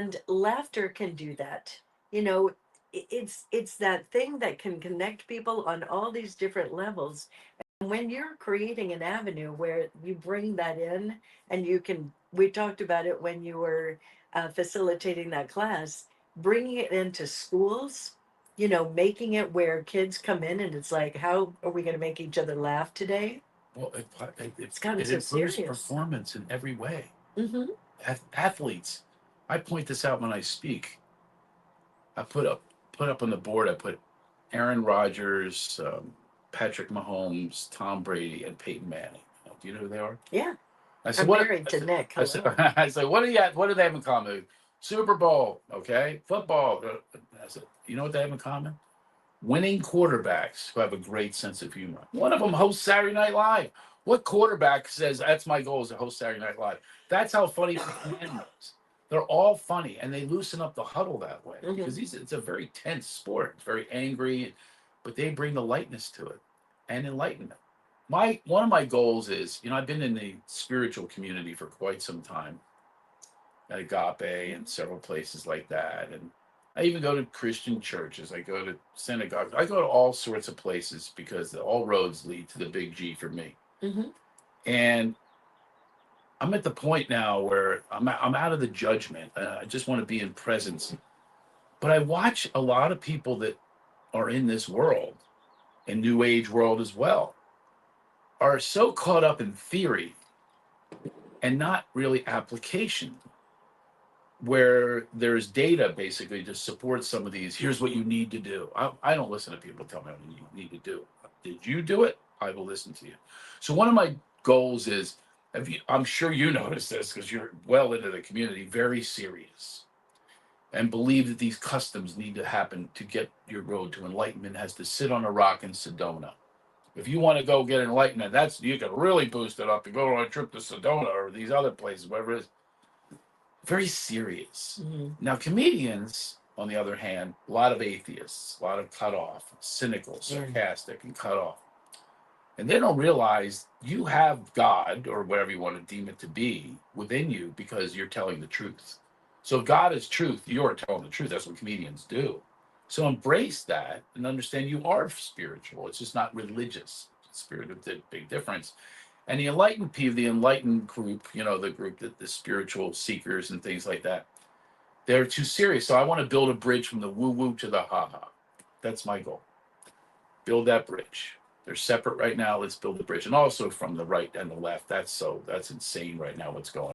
And laughter can do that. You know, it's that thing that can connect people on all these different levels. And when you're creating an avenue where you bring that in, and you can, we talked about it when you were facilitating that class, bringing it into schools, you know, making it where kids come in and it's like, how are we going to make each other laugh today? Well, It's gotten it so improves serious. performance in every way. Mm-hmm. Athletes, I point this out when I speak. I put up on the board. I put Aaron Rodgers, Patrick Mahomes, Tom Brady, and Peyton Manning. Do you know who they are? Yeah. I said, I'm what? married to Nick. I said, Hello. I said, what do you? What do they have in common? Super Bowl, okay, football. I said, you know what they have in common? Winning quarterbacks who have a great sense of humor. One of them hosts Saturday Night Live. What quarterback says that's my goal is to host Saturday Night Live? That's how funny Peyton is. They're all funny, and they loosen up the huddle that way Mm-hmm. because it's a very tense sport. It's very angry, but they bring the lightness to it and enlightenment. My one of my goals is, I've been in the spiritual community for quite some time at Agape and several places like that, and I even go to Christian churches. I go to synagogues. I go to all sorts of places because all roads lead to the big G for me. Mm-hmm. And I'm at the point now where I'm out of the judgment. I just want to be in presence. But I watch a lot of people that are in this world, and New Age world as well, are so caught up in theory and not really application, where there's data basically to support some of these. Here's what you need to do. I don't listen to people tell me what you need to do. Did you do it? I will listen to you. So one of my goals is, I'm sure you notice this because you're well into the community, very serious, and believe that these customs need to happen to get your road to enlightenment has to sit on a rock in Sedona. If you want to go get enlightenment, that's you can really boost it up and go on a trip to Sedona or these other places, wherever it is. Very serious. Mm-hmm. Now, comedians, on the other hand, a lot of atheists, a lot of cut off, cynical, Yeah. sarcastic, and cut off. And they don't realize you have God, or whatever you want to deem it to be, within you because you're telling the truth. So if God is truth, you're telling the truth. That's what comedians do. So embrace that and understand you are spiritual. It's just not religious. Spirit of the big difference. And the enlightened people, the enlightened group, the group that the spiritual seekers and things like that, they're too serious. So I want to build a bridge from the woo woo to the ha ha. That's my goal. Build that bridge. They're separate right now. Let's build the bridge. And also from the right and the left. That's insane right now what's going on.